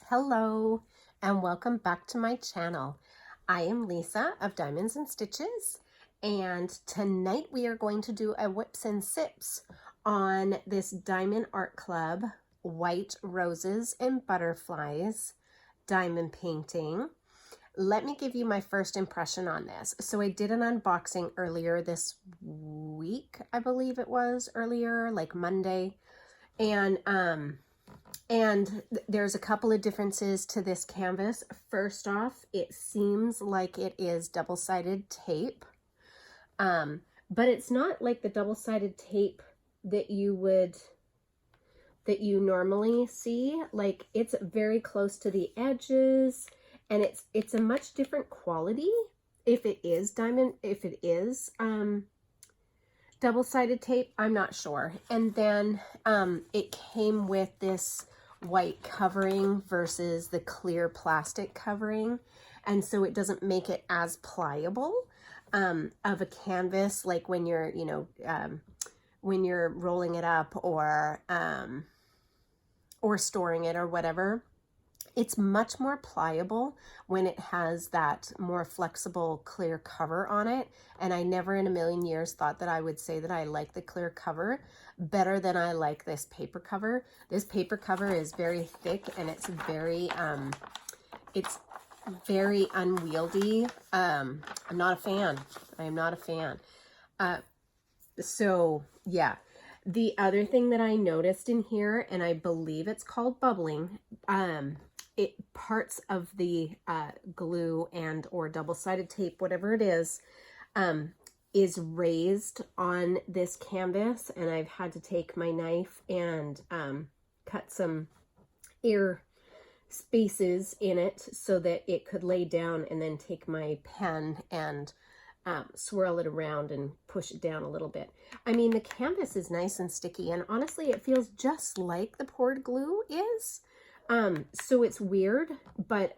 Hello and welcome back to my channel. I am Lisa of Diamonds and Stitches, and tonight we are going to do a Whips and Sips on this Diamond Art Club White Roses and Butterflies diamond painting. Let me give you my first impression on this. So I did an unboxing earlier this week, I believe it was earlier, like Monday, and there's a couple of differences to this canvas. First off, it seems like it is double-sided tape, but it's not like the double-sided tape that you normally see. Like, it's very close to the edges, and it's a much different quality if it is double-sided tape. I'm not sure. And then it came with this white covering versus the clear plastic covering, and so it doesn't make it as pliable of a canvas, like when you're when you're rolling it up or storing it or whatever. It's much more pliable when it has that more flexible clear cover on it. And I never in a million years thought that I would say that I like the clear cover better than I like this paper cover. This paper cover is very thick and it's very unwieldy. I'm not a fan. I am not a fan. So yeah. The other thing that I noticed in here, and I believe it's called bubbling, parts of the glue and or double-sided tape, whatever it is raised on this canvas, and I've had to take my knife and cut some air spaces in it so that it could lay down, and then take my pen and swirl it around and push it down a little bit. I mean, the canvas is nice and sticky, and honestly it feels just like the poured glue is. So it's weird, but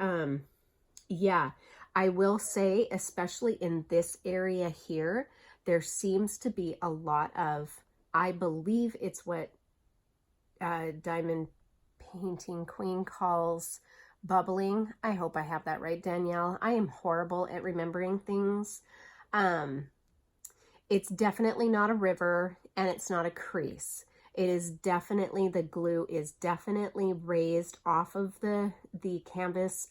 yeah, I will say, especially in this area here, there seems to be a lot of, I believe it's what Diamond Painting Queen calls bubbling. I hope I have that right, Danielle. I am horrible at remembering things. It's definitely not a river, and it's not a crease. It is definitely, the glue is definitely raised off of the canvas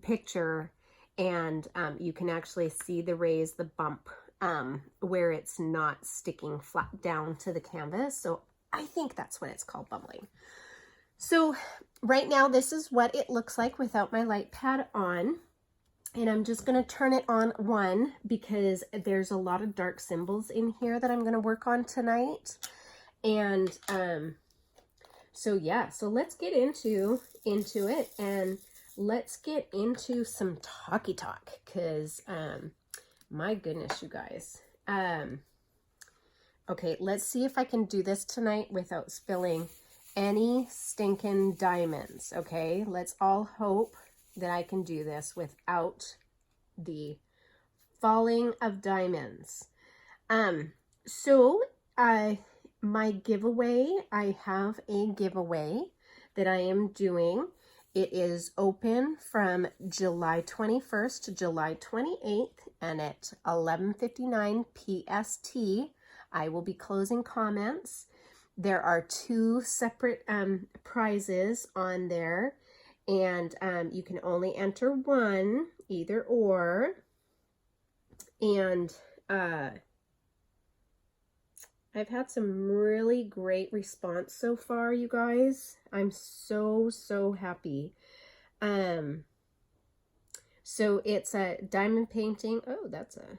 picture, and you can actually see the raise, the bump, where it's not sticking flat down to the canvas. So I think that's what it's called, bubbling. So right now, this is what it looks like without my light pad on. And I'm just going to turn it on 1 because there's a lot of dark symbols in here that I'm going to work on tonight. And so yeah, so let's get into it, and let's get into some talky talk, because my goodness, you guys. Okay, let's see if I can do this tonight without spilling any stinking diamonds. Okay, let's all hope that I can do this without the falling of diamonds. So my giveaway, I have a giveaway that I am doing. It is open from July 21st to July 28th, and at 11:59 PST, I will be closing comments. There are 2 separate prizes on there, and you can only enter 1, either or. And I've had some really great response so far, you guys. I'm so happy. So it's a diamond painting. Oh, that's a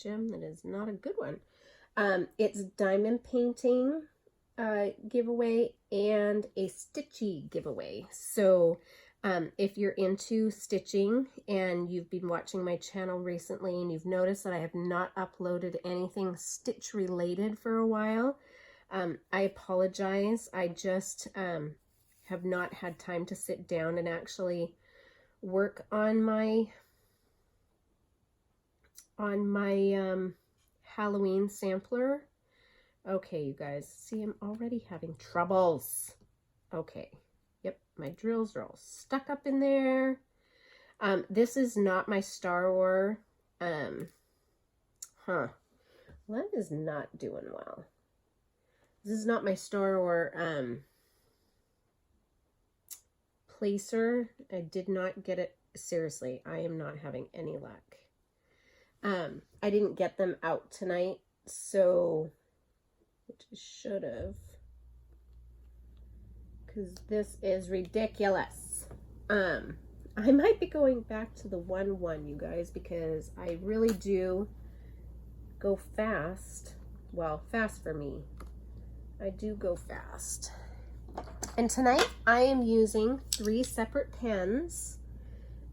gem that is not a good one. It's diamond painting giveaway and a stitchy giveaway. So if you're into stitching and you've been watching my channel recently and you've noticed that I have not uploaded anything stitch related for a while, I apologize. I just have not had time to sit down and actually work on my Halloween sampler. Okay, you guys, see, I'm already having troubles. Okay, Yep, my drills are all stuck up in there. This is not my Star Wars. That is not doing well. This is not my Star Wars placer. I did not get it. Seriously, I am not having any luck. I didn't get them out tonight, so, which I should have, because this is ridiculous. I might be going back to the 1-1, you guys, because I really do go fast. Well, fast for me. I do go fast. And tonight I am using 3 separate pens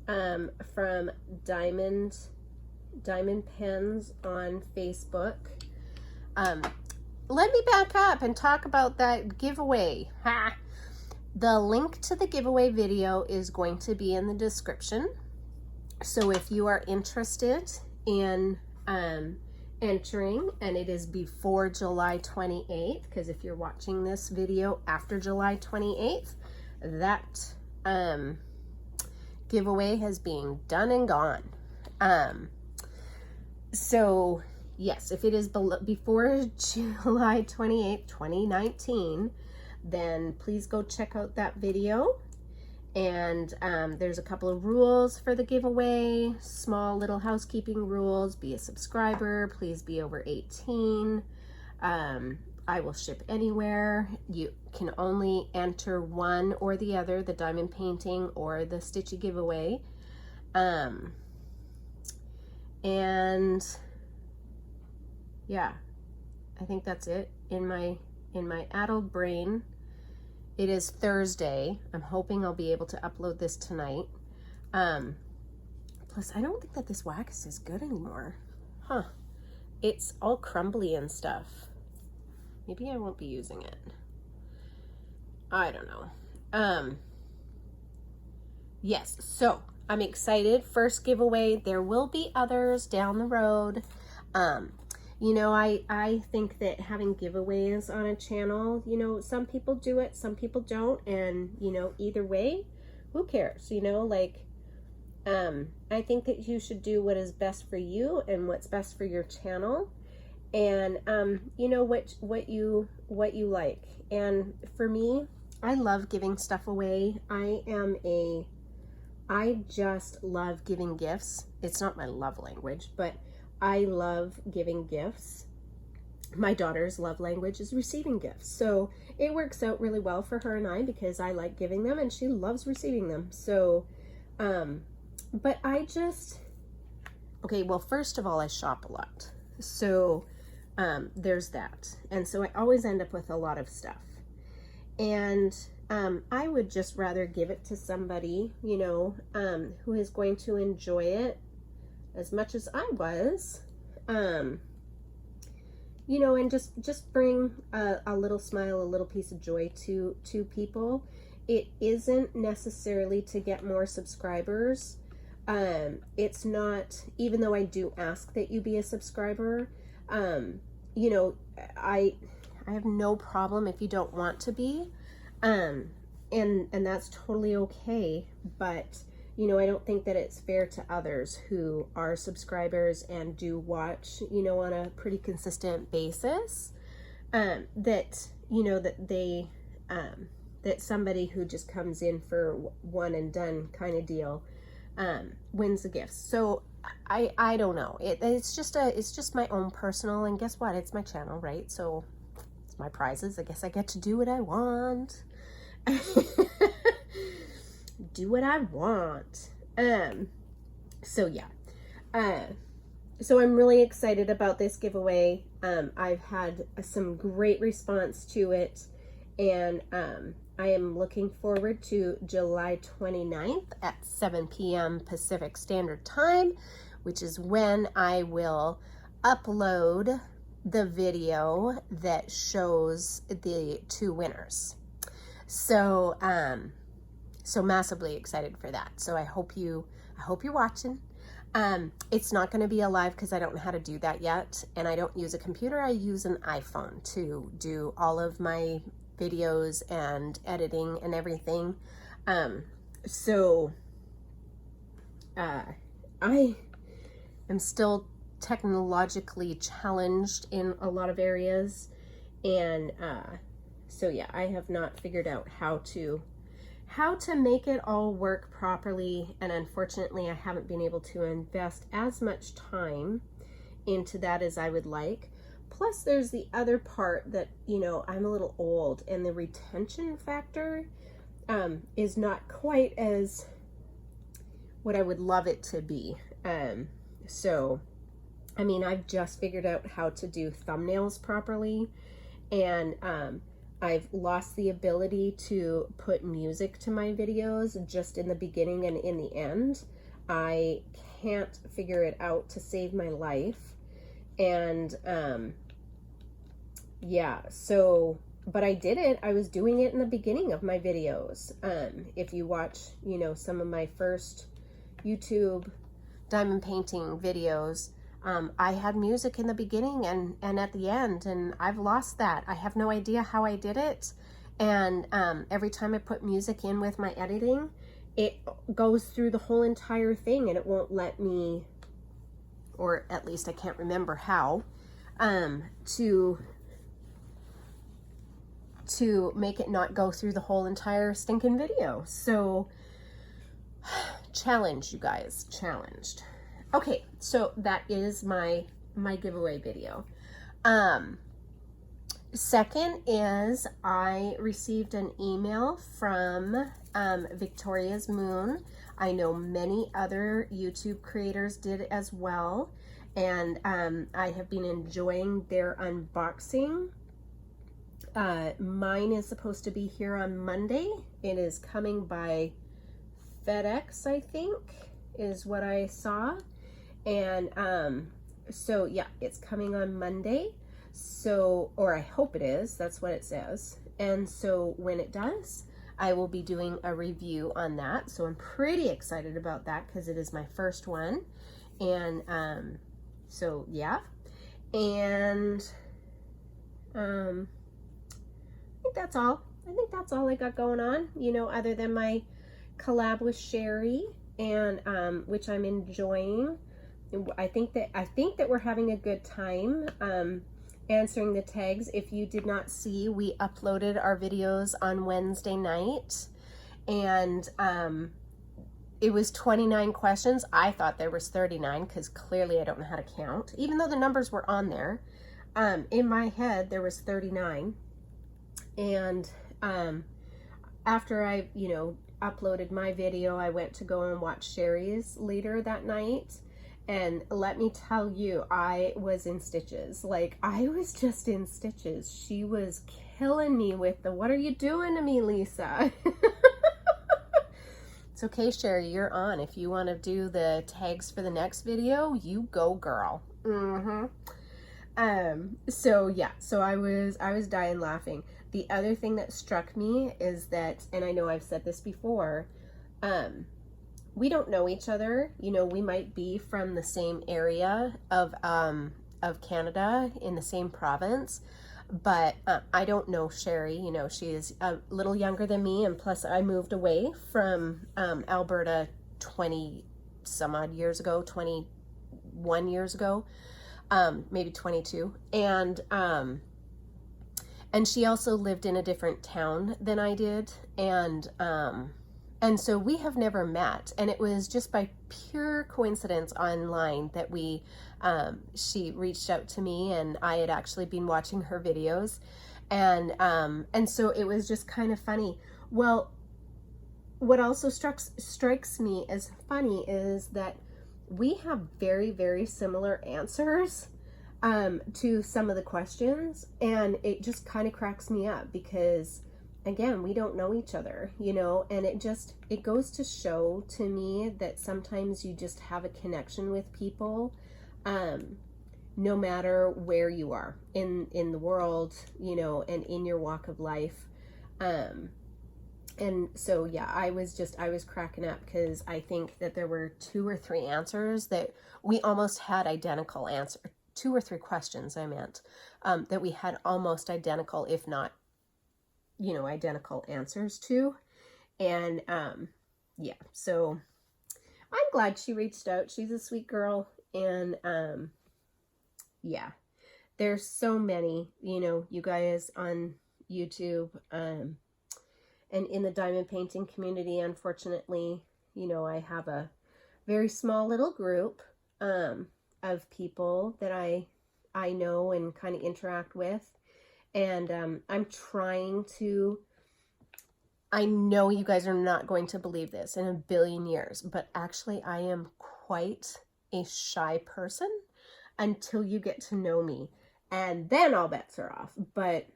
from Diamond Pens on Facebook. Let me back up and talk about that giveaway. The link to the giveaway video is going to be in the description. So if you are interested in entering, and it is before July 28th, because if you're watching this video after July 28th, that giveaway has been done and gone. So yes, if it is before July 28th, 2019, then please go check out that video. And there's a couple of rules for the giveaway, small little housekeeping rules. Be a subscriber, please be over 18. I will ship anywhere. You can only enter one or the other, the diamond painting or the stitchy giveaway. And yeah, I think that's it. In my addled brain, it is Thursday. I'm hoping I'll be able to upload this tonight. Plus, I don't think that this wax is good anymore. It's all crumbly and stuff. Maybe I won't be using it. I don't know. Yes, so I'm excited. First giveaway. There will be others down the road. You know, I think that having giveaways on a channel, you know, some people do it, some people don't, and, you know, either way, who cares, you know, like, I think that you should do what is best for you and what's best for your channel, and, you know, what you like. And for me, I love giving stuff away. I just love giving gifts. It's not my love language, but I love giving gifts. My daughter's love language is receiving gifts. So it works out really well for her and I, because I like giving them and she loves receiving them. So, but I just, okay, well, first of all, I shop a lot. So there's that. And so I always end up with a lot of stuff. And I would just rather give it to somebody, you know, who is going to enjoy it as much as I was, you know, and just bring a little smile, a little piece of joy to people. It isn't necessarily to get more subscribers. It's not, even though I do ask that you be a subscriber, you know, I have no problem if you don't want to be, and that's totally okay, but you know, I don't think that it's fair to others who are subscribers and do watch, you know, on a pretty consistent basis, that, you know, that they, that somebody who just comes in for one and done kind of deal, wins the gifts. So I don't know. It's just my own personal, and guess what? It's my channel, right? So it's my prizes. I guess I get to do what I want. Do what I want. So yeah. So I'm really excited about this giveaway. I've had some great response to it, and I am looking forward to July 29th at 7 p.m. Pacific Standard Time, which is when I will upload the video that shows the 2 winners. So so massively excited for that. So I hope you're watching. It's not going to be a live because I don't know how to do that yet, and I don't use a computer. I use an iPhone to do all of my videos and editing and everything. So I am still technologically challenged in a lot of areas, and so yeah, I have not figured out how to make it all work properly, and unfortunately I haven't been able to invest as much time into that as I would like. Plus there's the other part that, you know, I'm a little old and the retention factor is not quite as what I would love it to be. So I mean, I've just figured out how to do thumbnails properly, and I've lost the ability to put music to my videos just in the beginning and in the end. I can't figure it out to save my life. And yeah, so, but I did it. I was doing it in the beginning of my videos. If you watch, you know, some of my first YouTube diamond painting videos, I had music in the beginning and at the end, and I've lost that. I have no idea how I did it. And every time I put music in with my editing, it goes through the whole entire thing and it won't let me, or at least I can't remember how, to make it not go through the whole entire stinking video. So challenge, you guys, challenged. Okay, so that is my giveaway video. Second is I received an email from Victoria's Moon. I know many other YouTube creators did as well, and I have been enjoying their unboxing. Mine is supposed to be here on Monday. It is coming by FedEx, I think, is what I saw. And so yeah, it's coming on Monday. So, or I hope it is, that's what it says. And so when it does, I will be doing a review on that. So I'm pretty excited about that because it is my first one. And so yeah. And I think that's all. I think that's all I got going on, you know, other than my collab with Cherri, and which I'm enjoying. I think that we're having a good time answering the tags. If you did not see, we uploaded our videos on Wednesday night, and it was 29 questions. I thought there was 39 because clearly I don't know how to count, even though the numbers were on there. In my head there was 39, and after I, you know, uploaded my video, I went to go and watch Cherri's later that night. And let me tell you, I was in stitches. Like, I was just in stitches. She was killing me with the, what are you doing to me, Lisa? It's okay, Cherri, you're on. If you want to do the tags for the next video, you go, girl. So yeah, so I was dying laughing. The other thing that struck me is that, and I know I've said this before, we don't know each other. You know, we might be from the same area of Canada, in the same province, but I don't know Cherri. You know, she is a little younger than me, and plus I moved away from Alberta 20 some odd years ago, 21 years ago, maybe 22, and she also lived in a different town than I did, and so we have never met, and it was just by pure coincidence online that she reached out to me, and I had actually been watching her videos, and so it was just kind of funny. Well, what also strikes me as funny is that we have very, very similar answers to some of the questions, and it just kind of cracks me up because, again, we don't know each other, you know, and it goes to show to me that sometimes you just have a connection with people, no matter where you are in the world, you know, and in your walk of life. And so, yeah, I was cracking up because I think that there were 2 or 3 answers that we almost had identical answer. 2 or 3 questions, I meant, that we had almost identical, if not you know, identical answers to. And yeah, so I'm glad she reached out. She's a sweet girl. And yeah, there's so many, you know, you guys on YouTube, and in the diamond painting community, unfortunately, you know, I have a very small little group of people that I know and kind of interact with. And I'm trying to, I know you guys are not going to believe this in a billion years, but actually I am quite a shy person until you get to know me. And then all bets are off. But,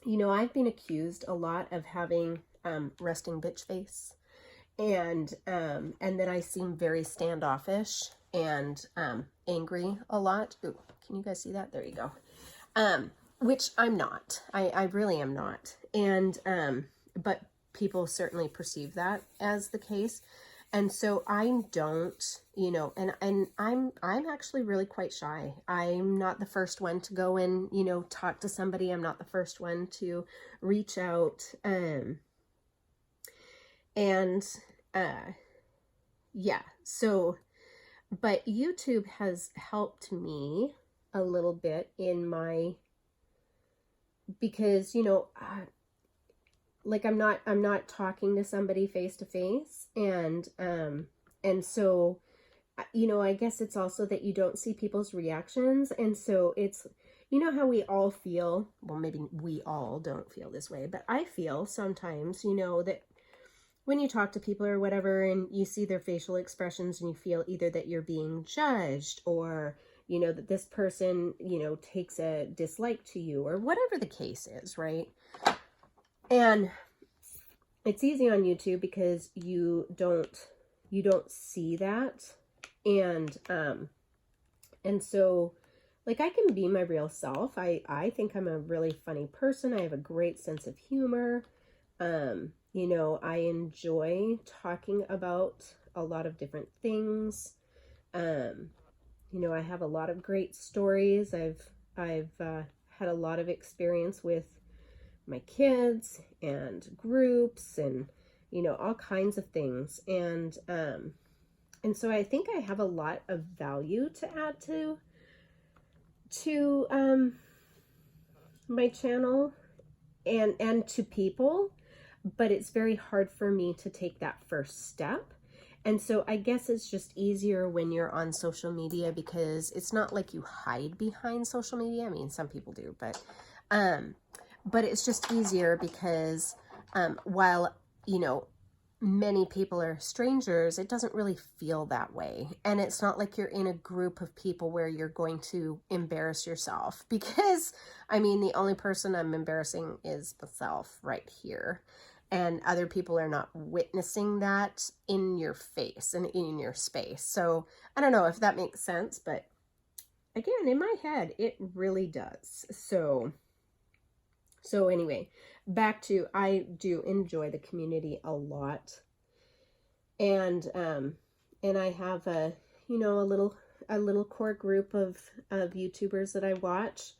you know, I've been accused a lot of having resting bitch face. And then I seem very standoffish and angry a lot. Ooh, can you guys see that? There you go. Which I'm not. I really am not. And but people certainly perceive that as the case. And so I don't, you know, and I'm actually really quite shy. I'm not the first one to go and, you know, talk to somebody. I'm not the first one to reach out. Yeah, so, but YouTube has helped me a little bit in my, because, you know, like I'm not talking to somebody face to face. And so, you know, I guess it's also that you don't see people's reactions. And so it's, you know how we all feel, well, maybe we all don't feel this way, but I feel sometimes, you know, that when you talk to people or whatever, and you see their facial expressions and you feel either that you're being judged, or, you know, that this person, you know, takes a dislike to you, or whatever the case is, right? And it's easy on YouTube because you don't see that. And so, like, I can be my real self. I think I'm a really funny person. I have a great sense of humor. You know, I enjoy talking about a lot of different things. You know, I have a lot of great stories. I've had a lot of experience with my kids and groups and, you know, all kinds of things. And so I think I have a lot of value to add to my channel and to people. But it's very hard for me to take that first step. And so I guess it's just easier when you're on social media, because it's not like you hide behind social media. I mean, some people do, but it's just easier because while, you know, many people are strangers, it doesn't really feel that way. And it's not like you're in a group of people where you're going to embarrass yourself, because, I mean, the only person I'm embarrassing is myself right here. And other people are not witnessing that in your face and in your space. So I don't know if that makes sense, but again, in my head, it really does. So anyway, back to, I do enjoy the community a lot. And I have a, you know, a little core group of YouTubers that I watch.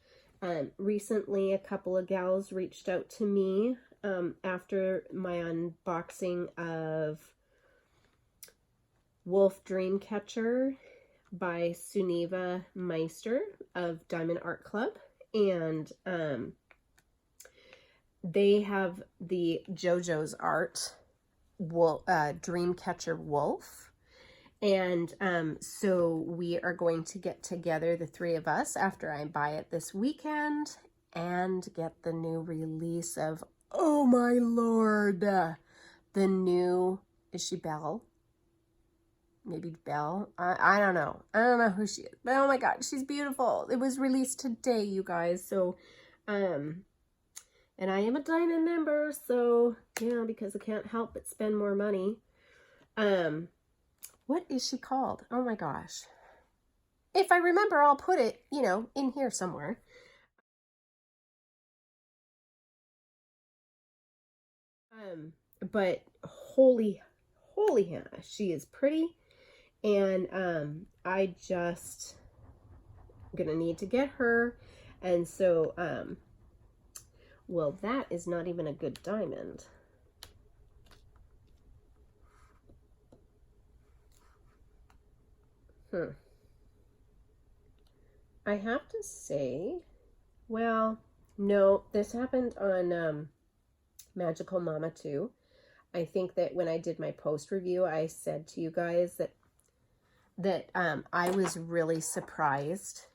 Recently, a couple of gals reached out to me after my unboxing of Wolf Dreamcatcher by Suniva Meister of Diamond Art Club. And they have the JoJo's Art Dreamcatcher Wolf. And so we are going to get together, the three of us, after I buy it this weekend, and get the new release of, oh my lord, the new, is she Belle? Maybe Belle? I don't know. I don't know who she is. But oh my god, she's beautiful. It was released today, you guys. So, and I am a Diamond member, so, you know, because I can't help but spend more money. What is she called? Oh my gosh. If I remember, I'll put it, you know, in here somewhere. But holy Hannah, she is pretty. And I just gonna need to get her. And so Well, that is not even a good diamond. I have to say, well, no, this happened on Magical Mama too. I think that when I did my post review, I said to you guys that I was really surprised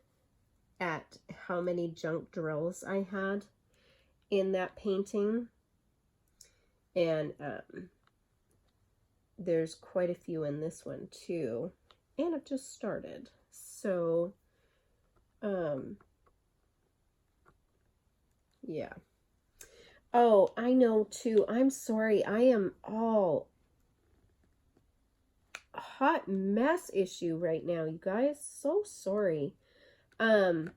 at how many junk drills I had in that painting. And there's quite a few in this one too. And I've just started. So, yeah. Oh, I know too. I'm sorry. I am all hot mess issue right now, you guys. So sorry. I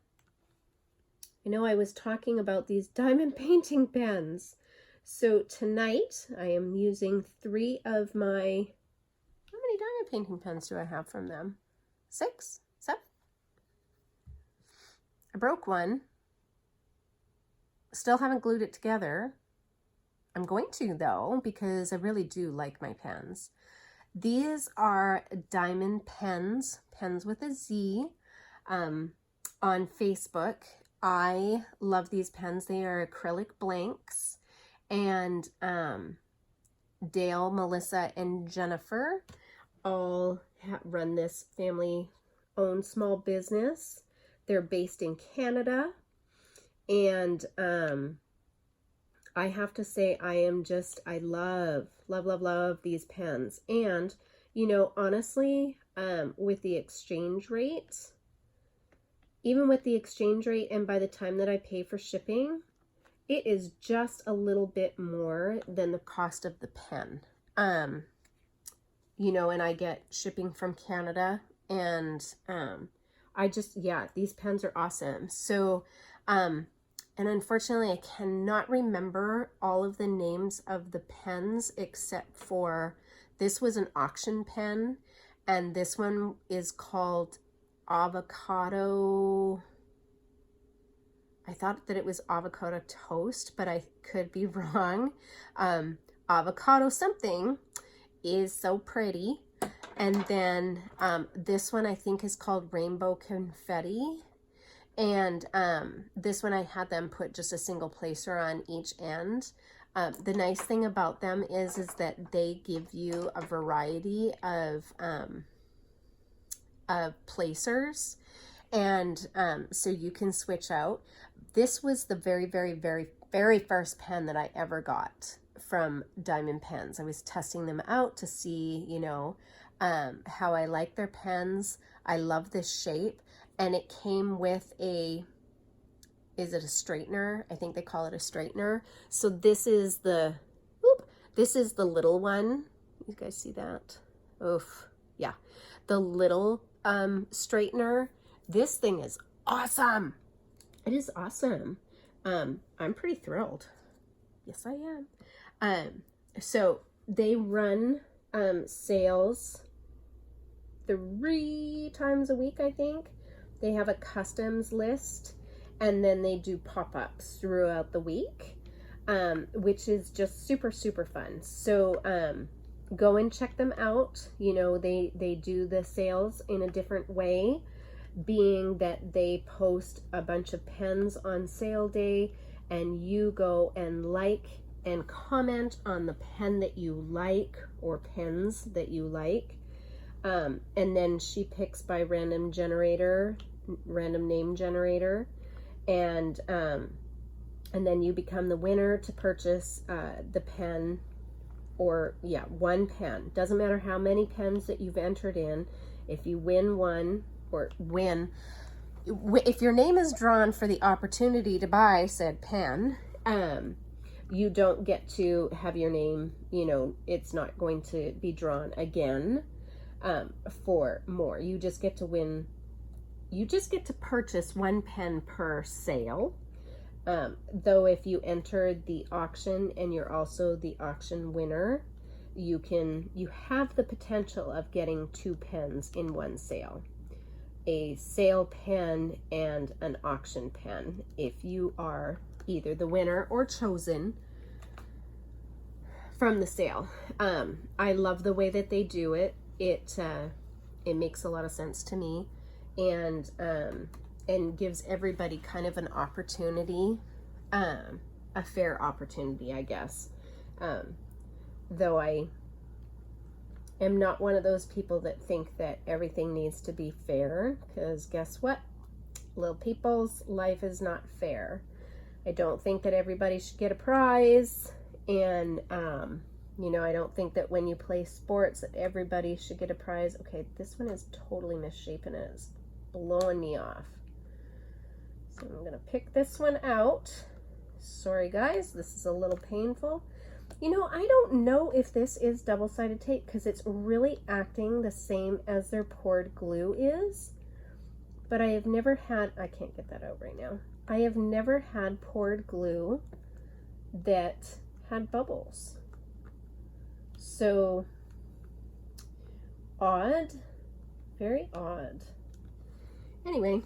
know I was talking about these diamond painting pens. So tonight I am using 3 of my, how many diamond painting pens do I have from them? 6? 7? I broke one. Still haven't glued it together. I'm going to though, because I really do like my pens. These are diamond pens, pens with a Z, on Facebook. I love these pens. They are acrylic blanks, and Dale, Melissa, and Jennifer all run this family-owned small business. They're based in Canada, and I have to say, I love these pens. And, you know, honestly, with the exchange rate, even with the exchange rate, and by the time that I pay for shipping, it is just a little bit more than the cost of the pen. You know, and I get shipping from Canada, and yeah, these pens are awesome. So, and unfortunately, I cannot remember all of the names of the pens except for this was an auction pen, and this one is called Avocado. I thought that it was Avocado Toast, but I could be wrong. Avocado something is so pretty. And then this one I think is called Rainbow Confetti. And this one I had them put just a single placer on each end. The nice thing about them is that they give you a variety of placers, and so you can switch out. This was the very first pen that I ever got from Diamond Pens. I was testing them out to see, you know, how I like their pens. I love this shape. And it came with is it a straightener? I think they call it a straightener. So this is the little one. You guys see that? Oof. Yeah. The little straightener. This thing is awesome. It is awesome. I'm pretty thrilled. Yes, I am. So they run sales 3 times a week, I think. They have a customs list, and then they do pop-ups throughout the week, which is just super, super fun. So go and check them out. You know, they do the sales in a different way, being that they post a bunch of pens on sale day, and you go and like and comment on the pen that you like or pens that you like. And then she picks by random name generator, and then you become the winner to purchase the pen, or yeah, one pen. Doesn't matter how many pens that you've entered in. If you win one, or if your name is drawn for the opportunity to buy said pen, you don't get to have your name, you know, it's not going to be drawn again for more. You just get to win. You just get to purchase one pen per sale. Though if you enter the auction and you're also the auction winner, you have the potential of getting 2 pens in one sale. A sale pen and an auction pen if you are either the winner or chosen from the sale. I love the way that they do it. It makes a lot of sense to me, and gives everybody kind of an opportunity, a fair opportunity, I guess. Though I am not one of those people that think that everything needs to be fair, because guess what? Little people's life is not fair. I don't think that everybody should get a prize, and you know, I don't think that when you play sports that everybody should get a prize. Okay, this one is totally misshapen. It's blowing me off. So I'm gonna pick this one out. Sorry guys, this is a little painful. You know, I don't know if this is double-sided tape because it's really acting the same as their poured glue is. But I have never had, I can't get that out right now. I have never had poured glue that had bubbles. So, odd, very odd. Anyway,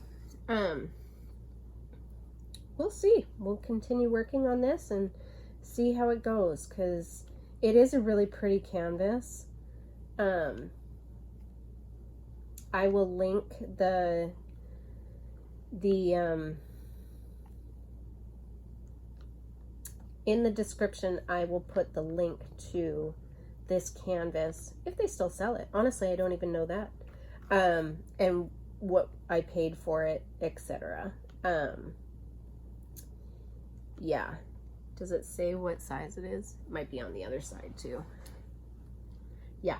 we'll see. We'll continue working on this and see how it goes, because it is a really pretty canvas. I will link in the description. I will put the link to this canvas, if they still sell it. Honestly, I don't even know that. And what I paid for it, etc. Yeah. Does it say what size it is? It might be on the other side too. Yeah.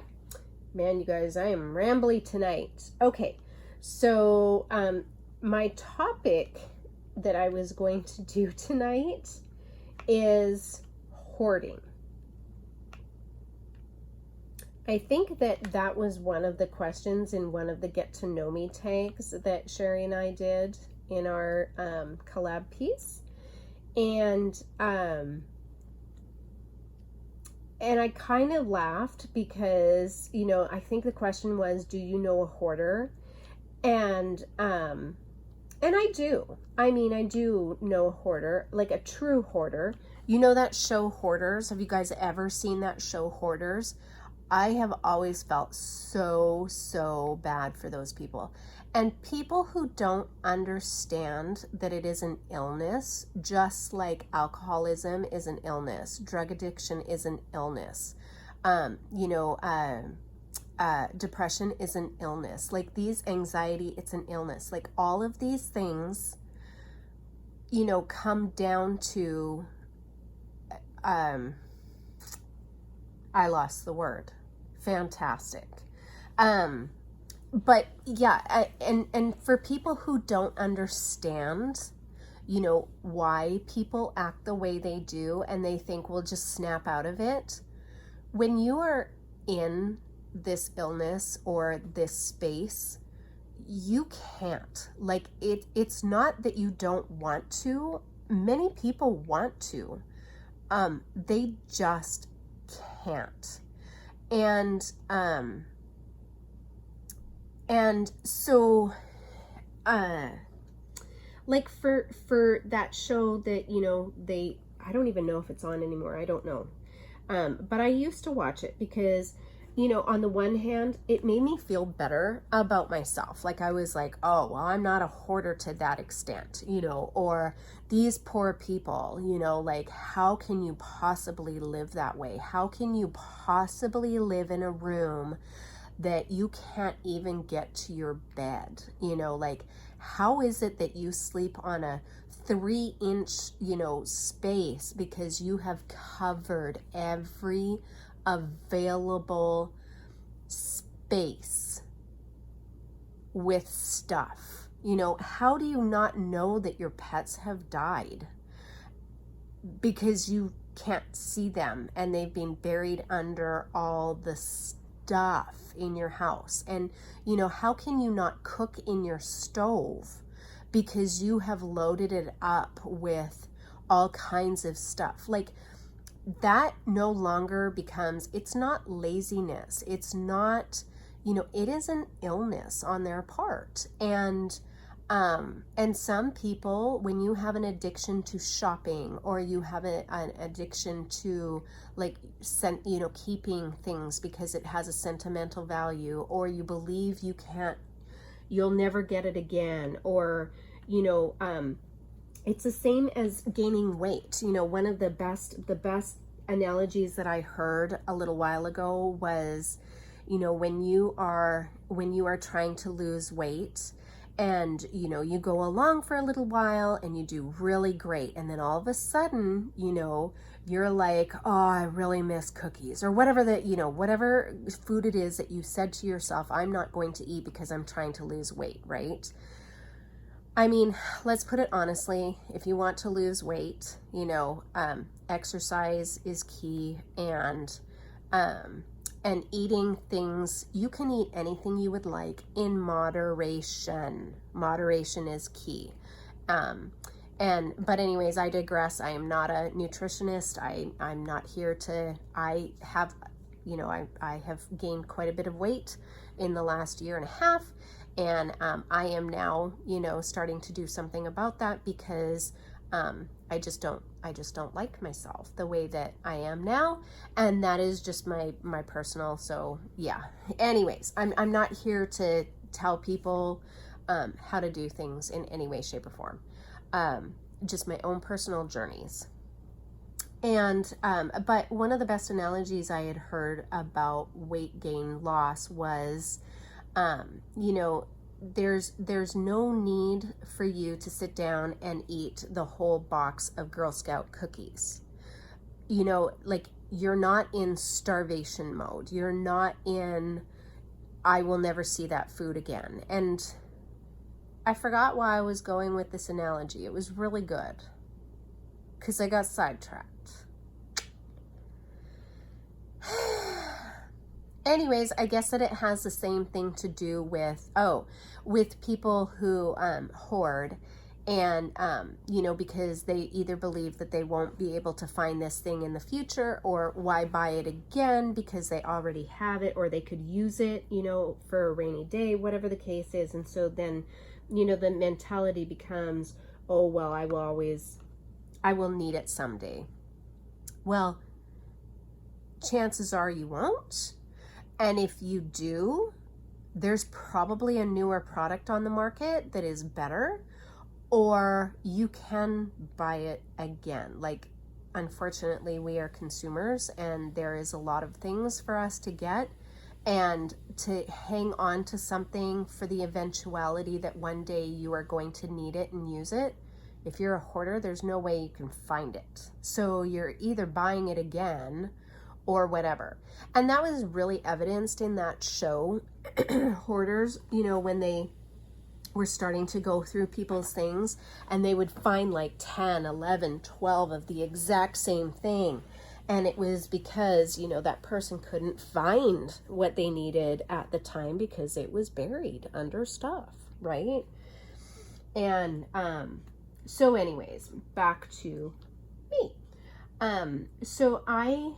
Man, you guys, I am rambly tonight. Okay. So, my topic that I was going to do tonight is hoarding. I think that was one of the questions in one of the get to know me tags that Cherri and I did in our collab piece. And I kind of laughed because, you know, I think the question was, do you know a hoarder? And I do. I mean, I do know a hoarder, like a true hoarder. You know that show Hoarders? Have you guys ever seen that show Hoarders? I have always felt so bad for those people. And people who don't understand that it is an illness, just like alcoholism is an illness, drug addiction is an illness, depression is an illness, like these anxiety, it's an illness. Like all of these things, you know, come down to, I lost the word. Fantastic. But yeah, and for people who don't understand, you know, why people act the way they do, and they think we'll just snap out of it. When you are in this illness or this space, you can't. Like it's not that you don't want to. Many people want to. They just can't. And so, like for that show that, you know, I don't even know if it's on anymore. I don't know. But I used to watch it because, you know, on the one hand, it made me feel better about myself. Like I was like, oh, well, I'm not a hoarder to that extent, you know, or these poor people, you know, like how can you possibly live that way? How can you possibly live in a room that you can't even get to your bed? You know, like how is it that you sleep on a 3-inch, you know, space because you have covered every available space with stuff? You know, how do you not know that your pets have died? Because you can't see them and they've been buried under all the stuff in your house. And, you know, how can you not cook in your stove because you have loaded it up with all kinds of stuff? Like, that no longer becomes, it's not laziness. It's not, you know, it is an illness on their part. And And some people, when you have an addiction to shopping, or you have an addiction to like, keeping things because it has a sentimental value, or you believe you'll never get it again, or, it's the same as gaining weight. One of the best analogies that I heard a little while ago was, when you are trying to lose weight, and you go along for a little while and you do really great, and then all of a sudden you're like, oh, I really miss cookies, or whatever whatever food it is that you said to yourself, I'm not going to eat because I'm trying to lose weight, right? I mean, let's put it honestly, if you want to lose weight, exercise is key, and eating things, you can eat anything you would like in moderation. Moderation is key. But anyways, I digress. I am not a nutritionist. I'm not here to, I have gained quite a bit of weight in the last year and a half. And I am now, starting to do something about that, because I just don't like myself the way that I am now, and that is just my personal. So yeah. Anyways, I'm not here to tell people how to do things in any way, shape, or form. Just my own personal journeys. And but one of the best analogies I had heard about weight gain loss was, there's no need for you to sit down and eat the whole box of Girl Scout cookies. Like, you're not in starvation mode. You're not in, I will never see that food again. And I forgot why I was going with this analogy. It was really good, because I got sidetracked. Anyways, I guess that it has the same thing to do with, with people who hoard, and, because they either believe that they won't be able to find this thing in the future, or why buy it again because they already have it, or they could use it, for a rainy day, whatever the case is. And so then, the mentality becomes, oh, well, I will need it someday. Well, chances are you won't. And if you do, there's probably a newer product on the market that is better, or you can buy it again. Like, unfortunately, we are consumers, and there is a lot of things for us to get, and to hang on to something for the eventuality that one day you are going to need it and use it. If you're a hoarder, there's no way you can find it. So you're either buying it again or whatever. And that was really evidenced in that show, Hoarders, when they were starting to go through people's things, and they would find like 10, 11, 12 of the exact same thing. And it was because, that person couldn't find what they needed at the time because it was buried under stuff, right? And so anyways, back to me. So I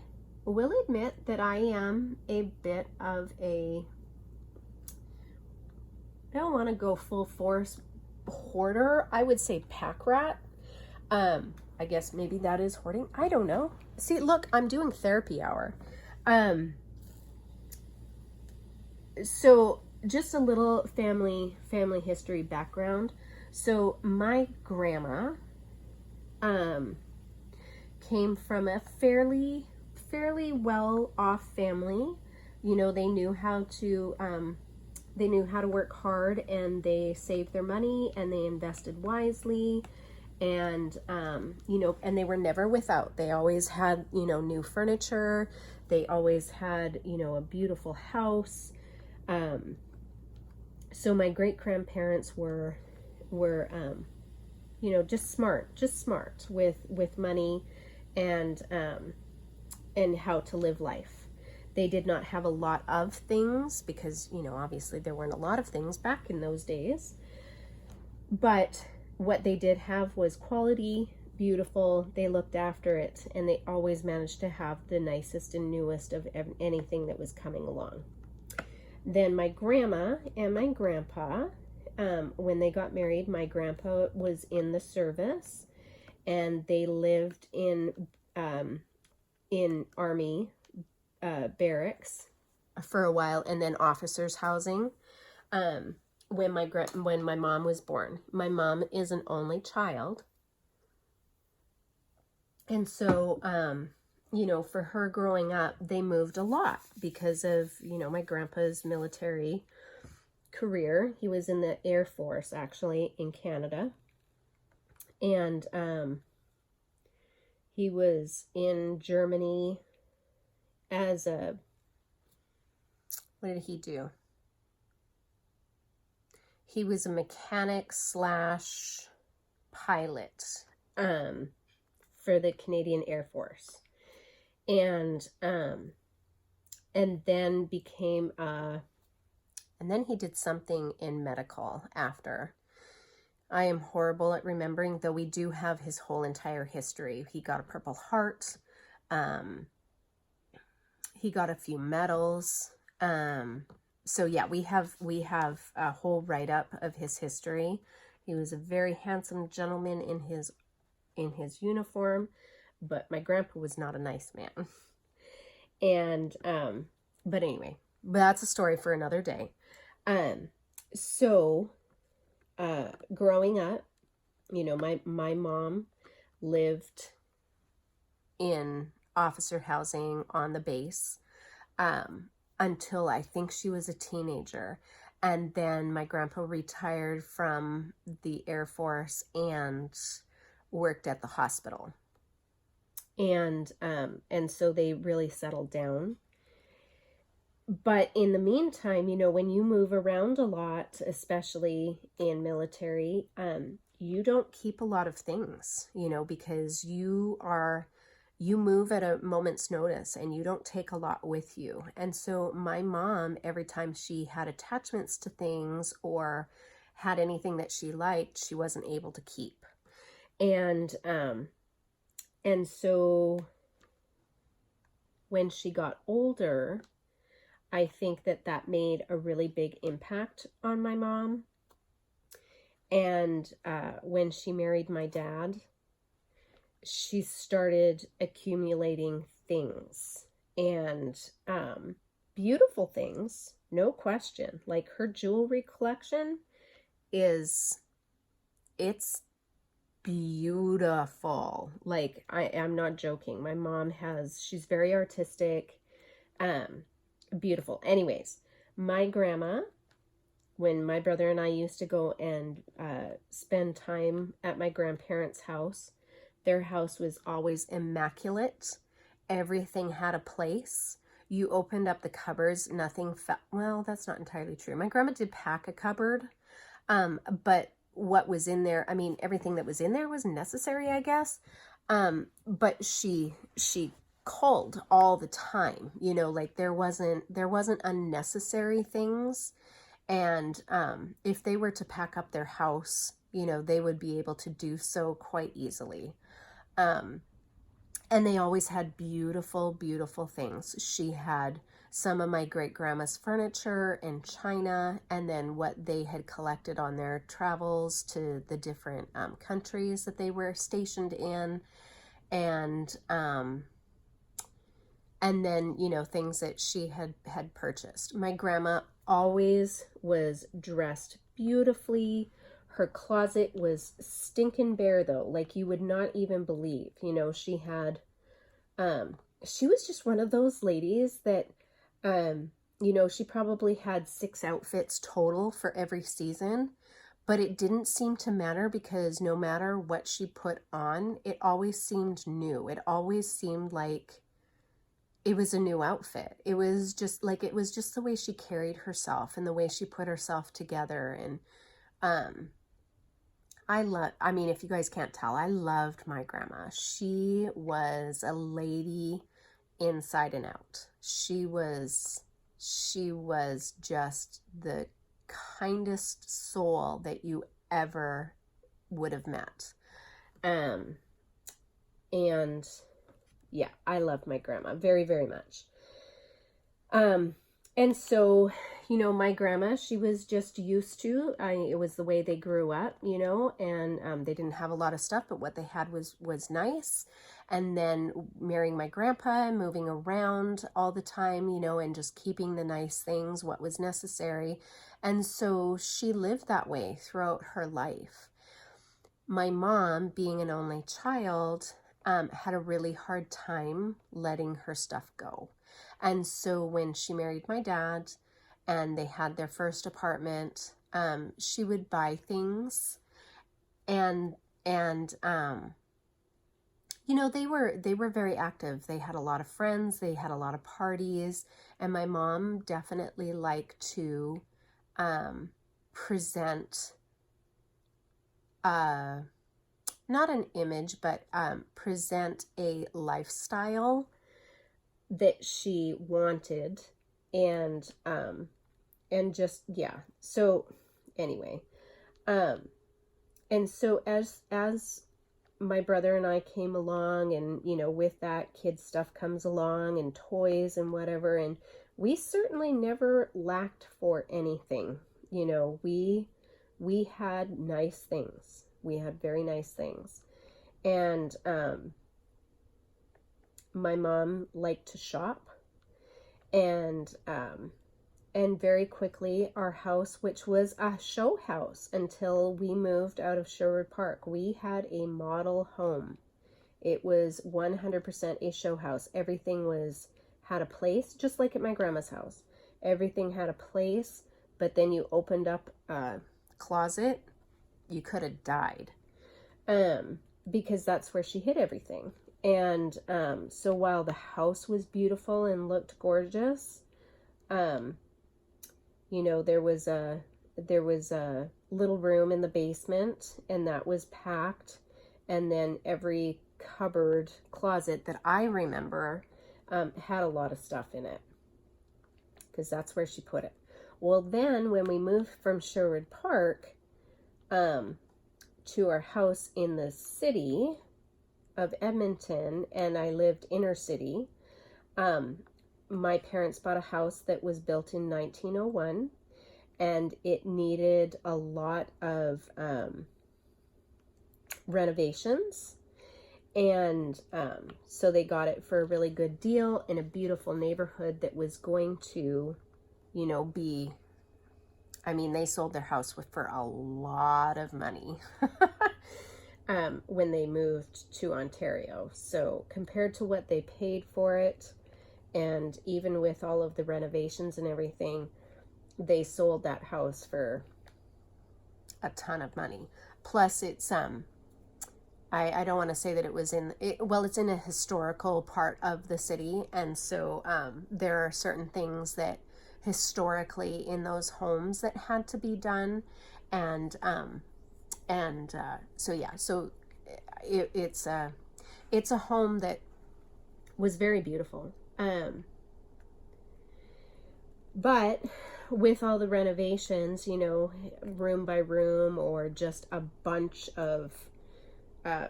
will admit that I am a bit of I don't want to go full force hoarder. I would say pack rat. I guess maybe that is hoarding. I don't know. See, look, I'm doing therapy hour. So just a little family history background. So my grandma came from a fairly well off family. They knew how to work hard, and they saved their money, and they invested wisely, and and they were never without. They always had new furniture. They always had a beautiful house. So my great grandparents were just smart with money, and how to live life. They did not have a lot of things because, obviously there weren't a lot of things back in those days. But what they did have was quality, beautiful. They looked after it, and they always managed to have the nicest and newest of anything that was coming along. Then my grandma and my grandpa when they got married, my grandpa was in the service, and they lived in army barracks for a while, and then officers' housing. When my mom was born, my mom is an only child, and so you know, for her growing up, they moved a lot because of, you know, my grandpa's military career. He was in the Air Force, actually, in Canada. And he was in Germany as a, what did he do? He was a mechanic slash pilot for the Canadian Air Force. And then became and then he did something in medical after. I am horrible at remembering, though we do have his whole entire history. He got a Purple Heart. He got a few medals. So yeah, we have a whole write-up of his history. He was a very handsome gentleman in his uniform, but my grandpa was not a nice man. And but anyway, that's a story for another day. So growing up, you know, my mom lived in officer housing on the base until I think she was a teenager. And then my grandpa retired from the Air Force and worked at the hospital. And so they really settled down. But in the meantime, you know, when you move around a lot, especially in military, you don't keep a lot of things, you know, because you move at a moment's notice and you don't take a lot with you. And so my mom, every time she had attachments to things or had anything that she liked, she wasn't able to keep. And so when she got older, I think that made a really big impact on my mom. And when she married my dad, she started accumulating things, and beautiful things, no question. Like her jewelry collection it's beautiful. Like I'm not joking. My mom she's very artistic, beautiful. Anyways, my grandma, when my brother and I used to go and spend time at my grandparents' house, their house was always immaculate. Everything had a place. You opened up the cupboards, nothing fell. Well, that's not entirely true. My grandma did pack a cupboard, but what was in there, I mean, everything that was in there was necessary, I guess. But she culled all the time, you know, like there wasn't unnecessary things. And if they were to pack up their house, you know, they would be able to do so quite easily. And they always had beautiful, beautiful things. She had some of my great-grandma's furniture in China, and then what they had collected on their travels to the different countries that they were stationed in. And then, you know, things that she had purchased. My grandma always was dressed beautifully. Her closet was stinking bare, though, like you would not even believe. You know, she had, she was just one of those ladies that, you know, she probably had 6 outfits total for every season, but it didn't seem to matter because no matter what she put on, it always seemed new. It always seemed like it was a new outfit. It was just the way she carried herself and the way she put herself together. And, I mean, if you guys can't tell, I loved my grandma. She was a lady inside and out. She was just the kindest soul that you ever would have met. And yeah, I love my grandma very, very much. And so, you know, my grandma, she was just used to, it was the way they grew up, you know, and they didn't have a lot of stuff, but what they had was nice. And then marrying my grandpa, moving around all the time, you know, and just keeping the nice things, what was necessary. And so she lived that way throughout her life. My mom, being an only child, had a really hard time letting her stuff go. And so when she married my dad and they had their first apartment, she would buy things and you know, they were very active. They had a lot of friends, they had a lot of parties, and my mom definitely liked to present not an image, but present a lifestyle that she wanted, and just, yeah. So anyway, and so as my brother and I came along, and, you know, with that, kid stuff comes along and toys and whatever, and we certainly never lacked for anything. You know, we had nice things. We had very nice things. And my mom liked to shop, and very quickly our house, which was a show house until we moved out of Sherwood Park, we had a model home. It was 100% a show house. Everything had a place, just like at my grandma's house. Everything had a place, but then you opened up a closet, you could have died, because that's where she hid everything. And so while the house was beautiful and looked gorgeous, you know, there was a little room in the basement, and that was packed. And then every cupboard, closet that I remember had a lot of stuff in it, because that's where she put it. Well, then when we moved from Sherwood Park to our house in the city of Edmonton, and I lived inner city, my parents bought a house that was built in 1901, and it needed a lot of renovations. And so they got it for a really good deal in a beautiful neighborhood that was going to, you know, be, I mean, they sold their house for a lot of money when they moved to Ontario. So compared to what they paid for it, and even with all of the renovations and everything, they sold that house for a ton of money. Plus, it's I don't want to say that it was well, it's in a historical part of the city, and so there are certain things that historically in those homes that had to be done, and so yeah, so it's a home that was very beautiful. But with all the renovations, you know, room by room, or just a bunch of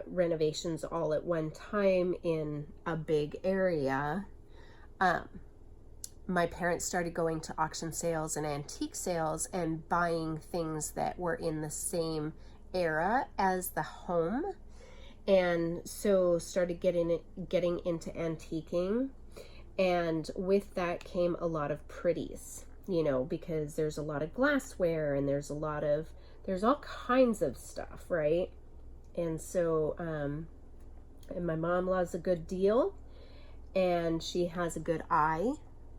renovations all at one time in a big area, my parents started going to auction sales and antique sales and buying things that were in the same era as the home, and so started getting into antiquing. And with that came a lot of pretties, you know, because there's a lot of glassware, and there's all kinds of stuff, right? And so and my mom loves a good deal, and she has a good eye,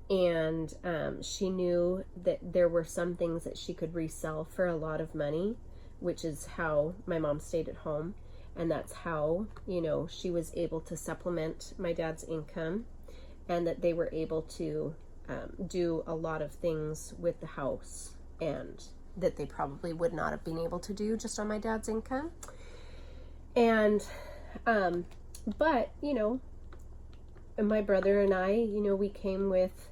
and she knew that there were some things that she could resell for a lot of money, which is how my mom stayed at home, and that's how, you know, she was able to supplement my dad's income, and that they were able to do a lot of things with the house, and that they probably would not have been able to do just on my dad's income. And but, you know, my brother and I, you know, we came with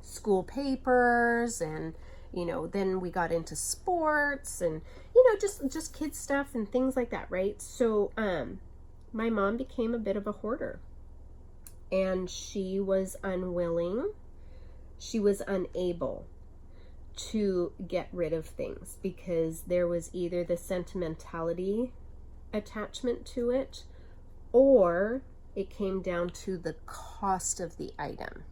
school papers, and, you know, then we got into sports, and, you know, just kids stuff and things like that, right? So my mom became a bit of a hoarder, and she was unwilling, she was unable to get rid of things, because there was either the sentimentality attachment to it, or it came down to the cost of the item.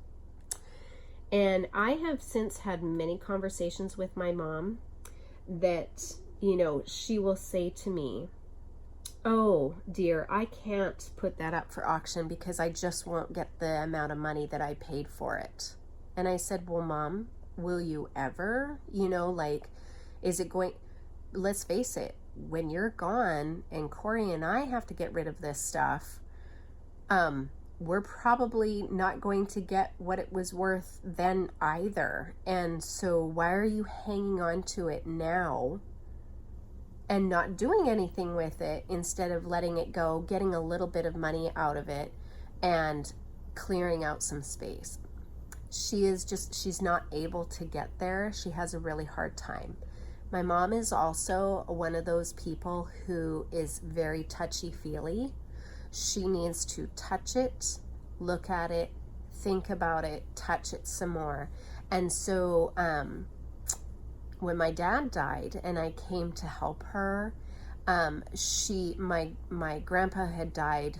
And I have since had many conversations with my mom that, you know, she will say to me, "Oh dear, I can't put that up for auction because I just won't get the amount of money that I paid for it." And I said, "Well, Mom, will you ever? You know, like, is it going, let's face it, when you're gone and Corey and I have to get rid of this stuff, we're probably not going to get what it was worth then either. And so why are you hanging on to it now and not doing anything with it instead of letting it go, getting a little bit of money out of it and clearing out some space?" She's not able to get there. She has a really hard time. My mom is also one of those people who is very touchy-feely. She needs to touch it, look at it, think about it, touch it some more. And so when my dad died and I came to help her, my grandpa had died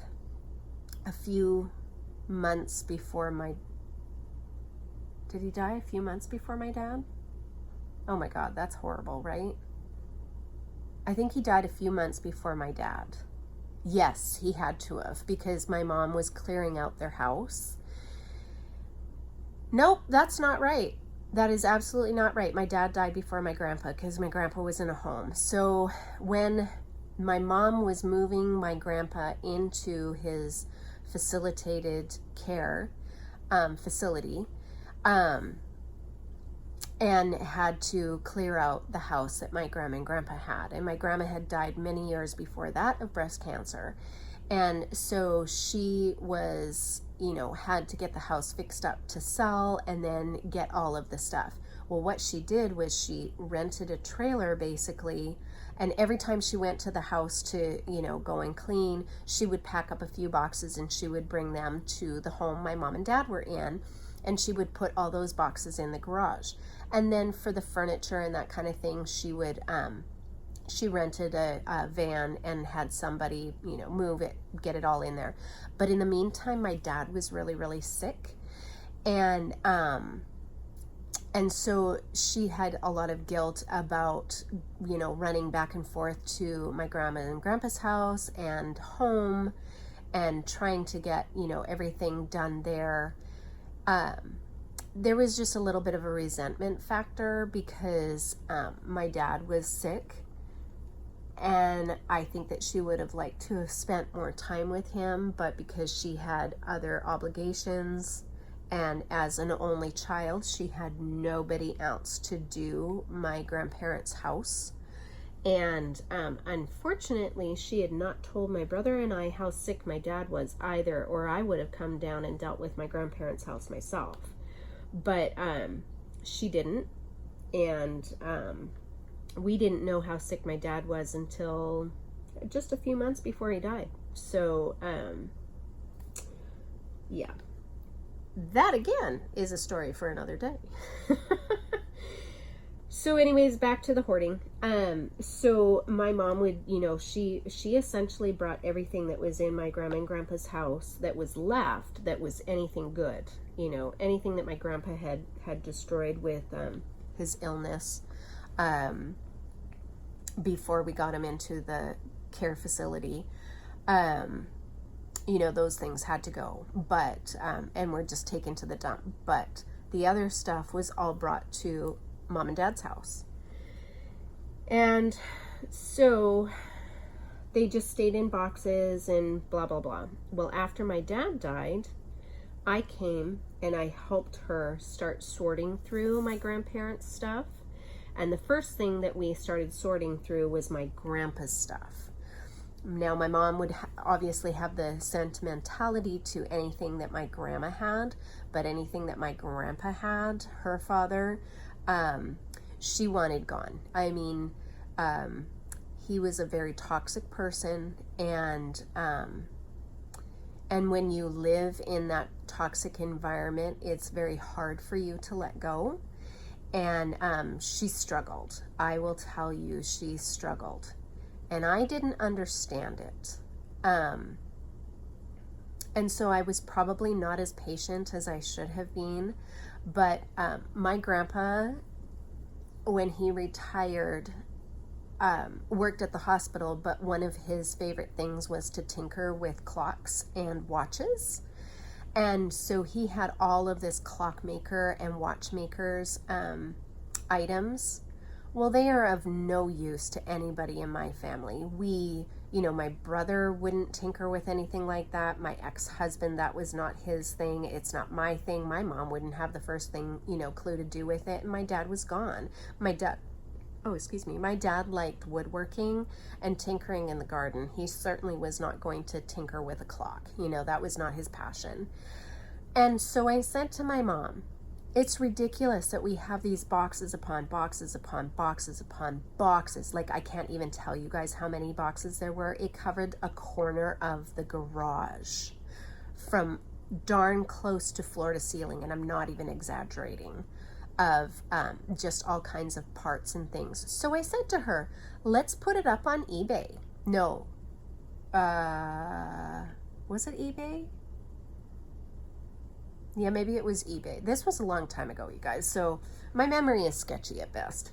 a few months before did he die a few months before my dad? Oh my God, that's horrible, right? I think he died a few months before my dad. Yes, he had to have, because my mom was clearing out their house. Nope, that's not right. That is absolutely not right. My dad died before my grandpa because my grandpa was in a home. So when my mom was moving my grandpa into his facilitated care facility, and had to clear out the house that my grandma and grandpa had. And my grandma had died many years before that of breast cancer. And so she was, you know, had to get the house fixed up to sell and then get all of the stuff. Well, what she did was she rented a trailer basically, and every time she went to the house to, you know, go and clean, she would pack up a few boxes and she would bring them to the home my mom and dad were in, and she would put all those boxes in the garage. And then for the furniture and that kind of thing, she would she rented a van and had somebody, you know, move it, get it all in there. But in the meantime, my dad was really, really sick. And so she had a lot of guilt about, you know, running back and forth to my grandma and grandpa's house and home and trying to get, you know, everything done there. There was just a little bit of a resentment factor because my dad was sick, and I think that she would have liked to have spent more time with him, but because she had other obligations, and as an only child, she had nobody else to do my grandparents' house. And unfortunately, she had not told my brother and I how sick my dad was either, or I would have come down and dealt with my grandparents' house myself. But she didn't, and we didn't know how sick my dad was until just a few months before he died. So yeah, that again is a story for another day. So anyways, back to the hoarding. So my mom would, you know, she essentially brought everything that was in my grandma and grandpa's house that was left, that was anything good, you know, anything that my grandpa had destroyed with his illness before we got him into the care facility. You know, those things had to go, but and were just taken to the dump. But the other stuff was all brought to Mom and Dad's house. And so they just stayed in boxes and blah, blah, blah. Well, after my dad died, I came and I helped her start sorting through my grandparents' stuff. And the first thing that we started sorting through was my grandpa's stuff. Now, my mom would obviously have the sentimentality to anything that my grandma had, but anything that my grandpa had, her father, she wanted gone. I mean, he was a very toxic person, and when you live in that toxic environment, it's very hard for you to let go. And she struggled. I will tell you, she struggled. And I didn't understand it. And so I was probably not as patient as I should have been. But my grandpa, when he retired, worked at the hospital, but one of his favorite things was to tinker with clocks and watches. And so he had all of this clockmaker and watchmakers items. Well, they are of no use to anybody in my family. My brother wouldn't tinker with anything like that. My ex-husband, that was not his thing. It's not my thing. My mom wouldn't have the first thing, clue to do with it. And my dad was gone. My dad liked woodworking and tinkering in the garden. He certainly was not going to tinker with a clock. That was not his passion. And so I said to my mom, it's ridiculous that we have these boxes upon boxes upon boxes upon boxes. Like, I can't even tell you guys how many boxes there were. It covered a corner of the garage from darn close to floor to ceiling, and I'm not even exaggerating, of just all kinds of parts and things. So I said to her, let's put it up on eBay. No. Was it eBay? Yeah, maybe it was eBay. This was a long time ago, you guys, so my memory is sketchy at best.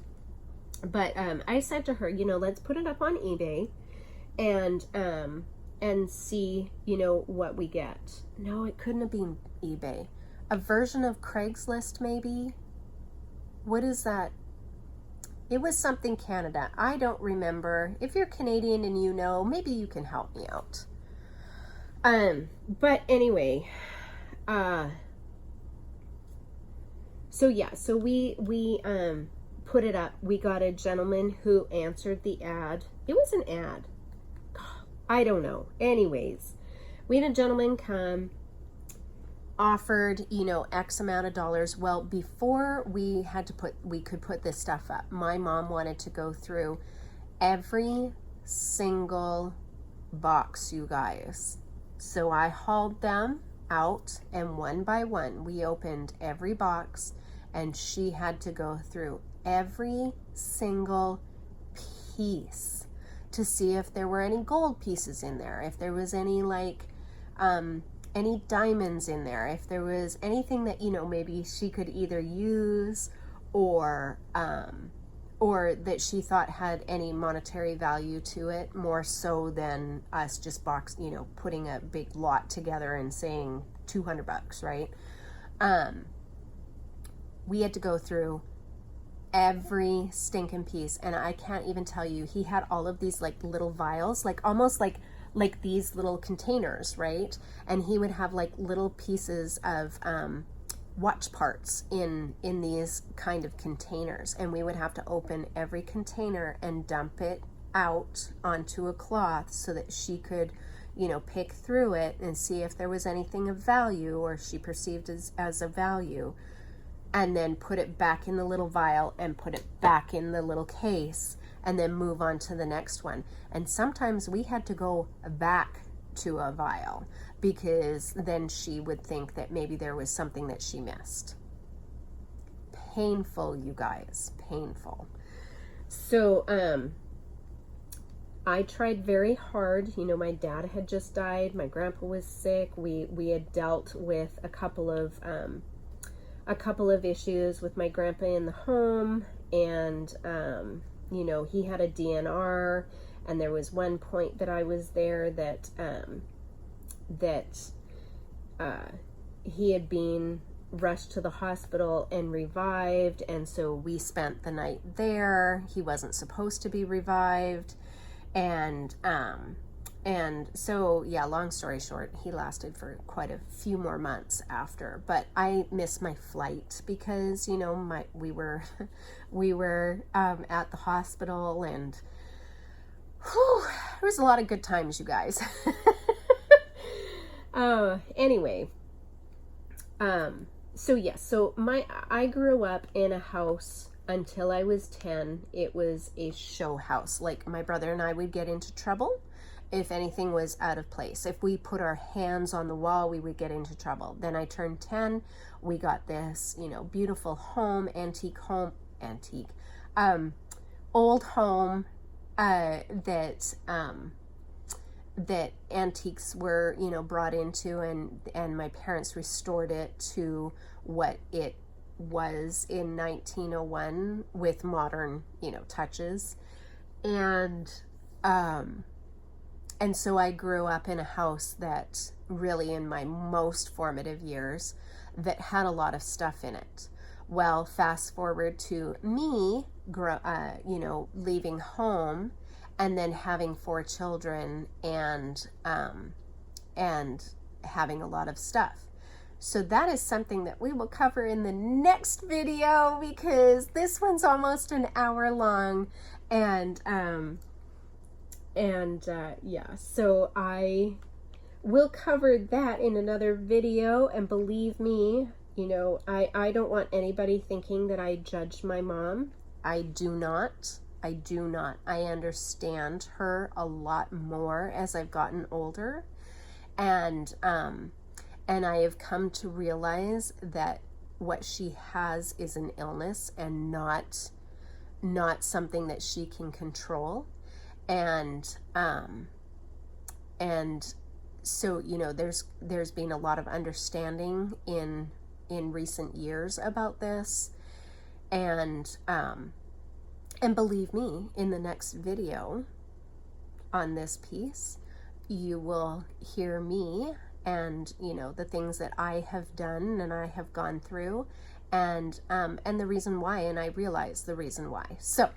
But I said to her, let's put it up on eBay and see, what we get. No, it couldn't have been eBay. A version of Craigslist, maybe? What is that? It was something Canada. I don't remember. If you're Canadian and maybe you can help me out. But anyway, so we put it up. We got a gentleman who answered the ad. It was an ad. I don't know. Anyways, we had a gentleman come, offered, X amount of dollars. Well, before we could put this stuff up, my mom wanted to go through every single box, you guys. So I hauled them out, and one by one, we opened every box, and she had to go through every single piece to see if there were any gold pieces in there, if there was any any diamonds in there, if there was anything that maybe she could either use or that she thought had any monetary value to it, more so than us just putting a big lot together and saying $200, right? We had to go through every stinking piece, and I can't even tell you, he had all of these little vials, almost like these little containers, right? And he would have little pieces of watch parts in these kind of containers, and we would have to open every container and dump it out onto a cloth so that she could pick through it and see if there was anything of value or she perceived as a value, and then put it back in the little vial and put it back in the little case, and then move on to the next one. And sometimes we had to go back to a vial because then she would think that maybe there was something that she missed. Painful, you guys, painful. So I tried very hard. My dad had just died. My grandpa was sick. We had dealt with a couple of issues with my grandpa in the home, and he had a DNR, and there was one point that I was there that he had been rushed to the hospital and revived, and so we spent the night there. He wasn't supposed to be revived, and so, yeah, long story short, he lasted for quite a few more months after. But I missed my flight because, we were at the hospital, and there was a lot of good times, you guys. Anyway, so I grew up in a house until I was 10. It was a show house. My brother and I would get into trouble if anything was out of place. If we put our hands on the wall, we would get into trouble. Then I turned 10, we got this, you know, beautiful home, old home that that antiques were, you know, brought into, and my parents restored it to what it was in 1901 with modern, you know, touches. And so I grew up in a house that really, in my most formative years, that had a lot of stuff in it. Well, fast forward to me, you know, leaving home and then having 4 children and having a lot of stuff. So that is something that we will cover in the next video, because this one's almost an hour long. And yeah, so I will cover that in another video. And believe me, you know, I don't want anybody thinking that I judged my mom. I do not. I understand her a lot more as I've gotten older. And I have come to realize that what she has is an illness and not something that she can control. And so, you know, there's been a lot of understanding in recent years about this. And believe me, in the next video on this piece, you will hear me and, you know, the things that I have done and I have gone through, and the reason why, and I realize the reason why. So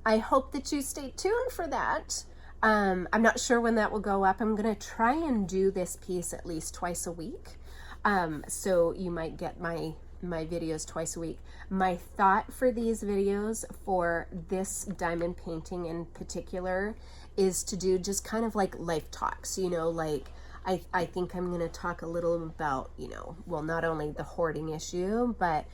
I hope that you stay tuned for that. I'm not sure when that will go up. I'm going to try and do this piece at least twice a week. So you might get my videos twice a week. My thought for these videos, for this diamond painting in particular, is to do just kind of like life talks, you know, like I think I'm going to talk a little about, you know, well, not only the hoarding issue, but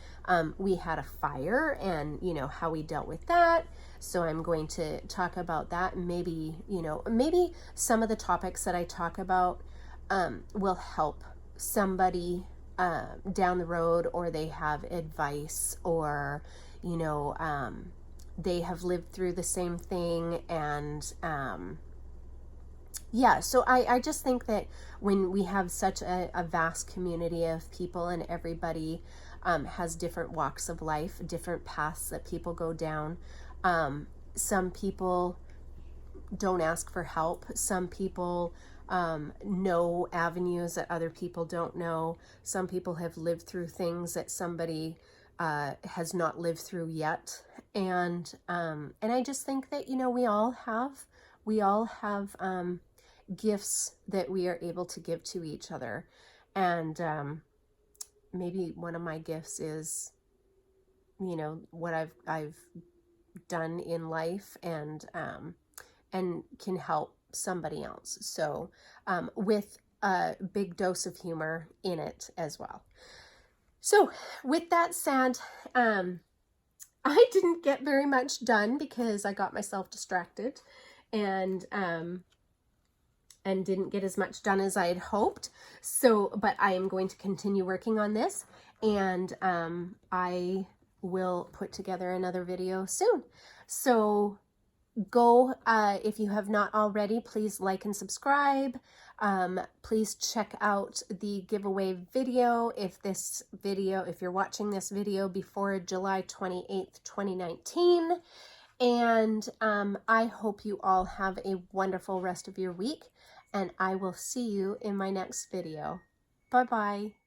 we had a fire and, you know, how we dealt with that. So I'm going to talk about that. Maybe, you know, maybe some of the topics that I talk about will help somebody down the road, or they have advice, or, you know, they have lived through the same thing. And yeah, so I just think that when we have such a vast community of people, and everybody has different walks of life, different paths that people go down. Some people don't ask for help. Some people know avenues that other people don't know. Some people have lived through things that somebody has not lived through yet. And I just think that, you know, we all have gifts that we are able to give to each other. And maybe one of my gifts is, you know, what I've done in life, and can help somebody else. So with a big dose of humor in it as well. So with that said, I didn't get very much done because I got myself distracted, and didn't get as much done as I had hoped. So, but I am going to continue working on this, and I will put together another video soon. So go, if you have not already, please like and subscribe. Please check out the giveaway video. If you're watching this video before July 28th, 2019. And I hope you all have a wonderful rest of your week, and I will see you in my next video. Bye-bye.